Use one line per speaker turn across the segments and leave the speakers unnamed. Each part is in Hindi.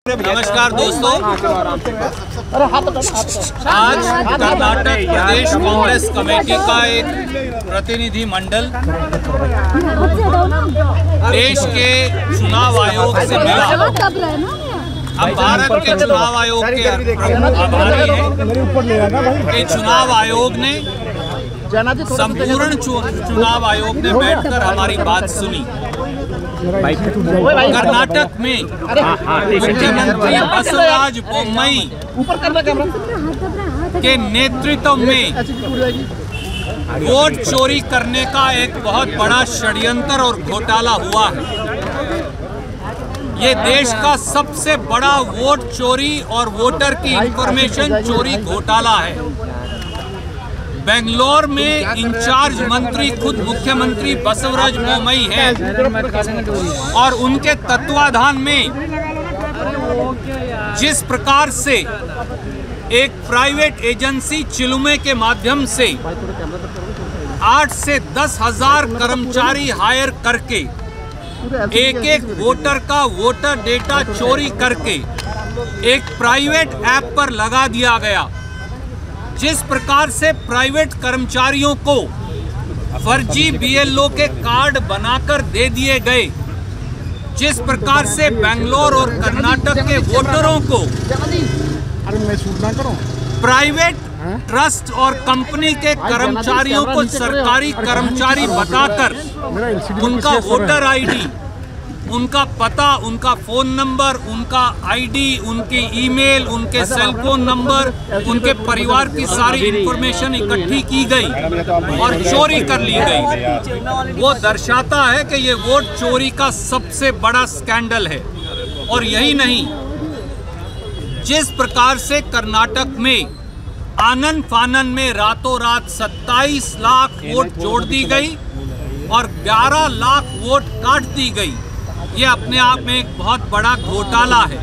नमस्कार दोस्तों, आज कर्नाटक प्रदेश कांग्रेस कमेटी का एक प्रतिनिधि मंडल देश के चुनाव आयोग से मिला। हम भारत के चुनाव आयोग के आभारी हैं कि चुनाव आयोग ने संपूर्ण चुनाव आयोग ने बैठकर हमारी बात सुनी। कर्नाटक में मुख्यमंत्री बसवराज बोम्मई के नेतृत्व में वोट चोरी करने का एक बहुत बड़ा षड्यंत्र और घोटाला हुआ है। ये देश का सबसे बड़ा वोट चोरी और वोटर की इंफॉर्मेशन चोरी घोटाला है। बेंगलोर में इंचार्ज मंत्री खुद मुख्यमंत्री बसवराज बोम्मई हैं और उनके तत्वाधान में जिस प्रकार से एक प्राइवेट एजेंसी चिलुमे के माध्यम से 8 से 10 हजार कर्मचारी हायर करके एक वोटर का वोटर डेटा चोरी करके एक प्राइवेट ऐप पर लगा दिया गया, जिस प्रकार से प्राइवेट कर्मचारियों को फर्जी बीएलओ के कार्ड बनाकर दे दिए गए, जिस प्रकार से बेंगलोर और कर्नाटक के वोटरों को प्राइवेट ट्रस्ट और कंपनी के कर्मचारियों को सरकारी कर्मचारी बताकर उनका वोटर आईडी, उनका पता, उनका फोन नंबर, उनका आईडी, उनकी ईमेल, उनके सेल फोन नंबर, उनके परिवार की सारी इंफॉर्मेशन इकट्ठी की गई और चोरी कर ली गई। वो दर्शाता है कि ये वोट चोरी का सबसे बड़ा स्कैंडल है। और यही नहीं, जिस प्रकार से कर्नाटक में आनन फानन में रातों रात 27 लाख वोट जोड़ दी गई और 11 लाख वोट काट दी गई, ये अपने आप में एक बहुत बड़ा घोटाला है।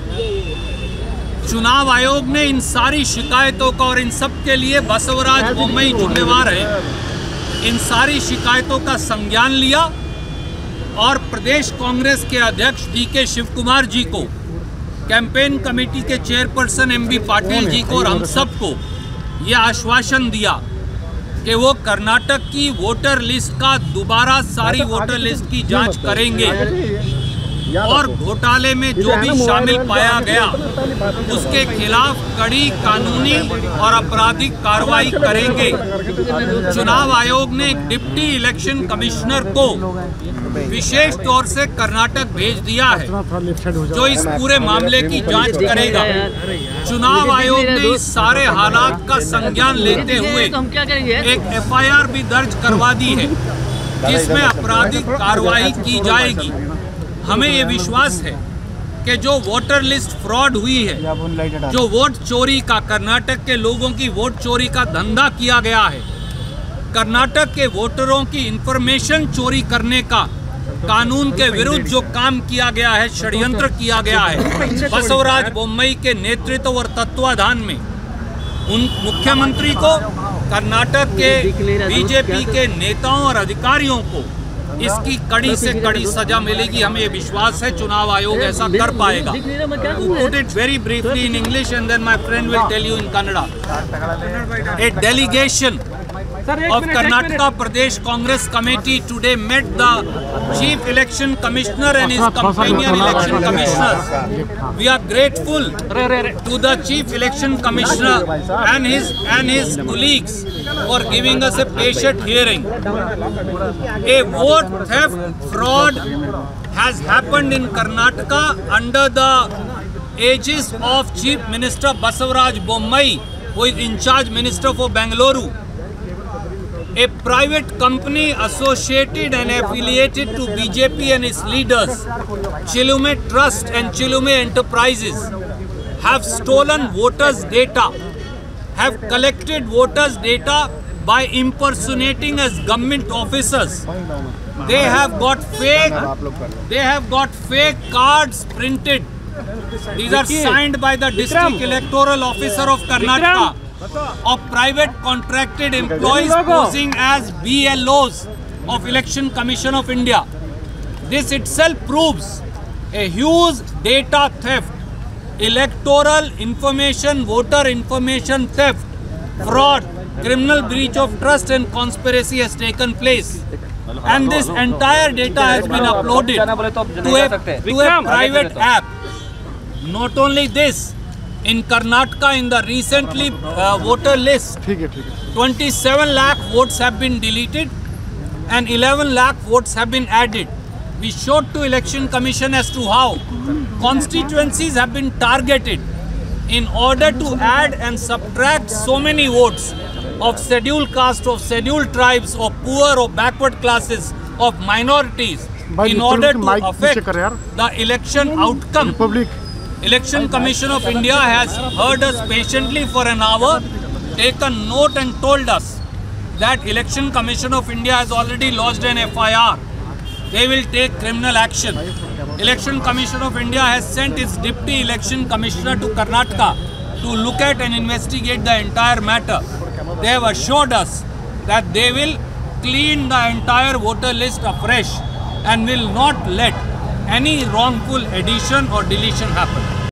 चुनाव आयोग ने इन सारी शिकायतों का, और इन सब के लिए बसवराज बोम्मई जिम्मेवार है, इन सारी शिकायतों का संज्ञान लिया और प्रदेश कांग्रेस के अध्यक्ष डीके शिव कुमार जी को, कैंपेन कमेटी के चेयरपर्सन एमबी पाटिल जी को और हम सबको यह आश्वासन दिया कि वो कर्नाटक की वोटर लिस्ट का दोबारा सारी वोटर लिस्ट की जांच करेंगे और घोटाले में जो भी शामिल पाया गया उसके खिलाफ कड़ी कानूनी और आपराधिक कार्रवाई करेंगे। चुनाव आयोग ने एक डिप्टी इलेक्शन कमिश्नर को विशेष तौर से कर्नाटक भेज दिया है, जो इस पूरे मामले की जांच करेगा। चुनाव आयोग ने इस सारे हालात का संज्ञान लेते हुए एक एफआईआर भी दर्ज करवा दी है, जिसमें आपराधिक कार्रवाई की जाएगी। हमें ये विश्वास है कि जो वोटर लिस्ट फ्रॉड हुई है, जो वोट चोरी का, कर्नाटक के लोगों की वोट चोरी का धंधा किया गया है, कर्नाटक के वोटरों की इंफॉर्मेशन चोरी करने का कानून के विरुद्ध जो काम किया गया है, षड्यंत्र किया गया है, बसवराज बोम्मई के नेतृत्व और तत्वाधान में उन मुख्यमंत्री को, कर्नाटक के बीजेपी के नेताओं और अधिकारियों को इसकी कड़ी से कड़ी सजा मिलेगी। हमें ये विश्वास है चुनाव आयोग ऐसा कर पाएगा। To put it very briefly in English and then my friend will tell you in Kannada. A delegation of Karnataka Pradesh Congress Committee today met the Chief Election Commissioner and his companion election commissioners. We are grateful to the Chief Election Commissioner and his colleagues for giving us a patient hearing. A vote theft fraud has happened in Karnataka under the aegis of Chief Minister Basavaraj Bommai, who is in charge Minister for Bengaluru. A private company associated and affiliated to BJP and its leaders, Chilume Trust and Chilume Enterprises, have stolen voters' data, have collected voters' data by impersonating as government officers. They have got fake cards printed. These are signed by the district electoral officer of Karnataka, of private contracted employees posing as BLOs of Election Commission of India. This itself proves a huge data theft electoral information, voter information theft, fraud, criminal breach of trust and conspiracy has taken place. And this entire data has been uploaded to a private app. Not only this, in Karnataka, in the recently voter list, 27 lakh votes have been deleted and 11 lakh votes have been added. We showed to Election Commission as to how constituencies have been targeted in order to add and subtract so many votes of scheduled caste, of scheduled tribes, of poor or backward classes, of minorities, in order to affect the election outcome. Election Commission of India has heard us patiently for an hour, taken note and told us that Election Commission of India has already lodged an FIR. They will take criminal action. Election Commission of India has sent its Deputy Election Commissioner to Karnataka to look at and investigate the entire matter. They have assured us that they will clean the entire voter list afresh and will not let any wrongful addition or deletion happen.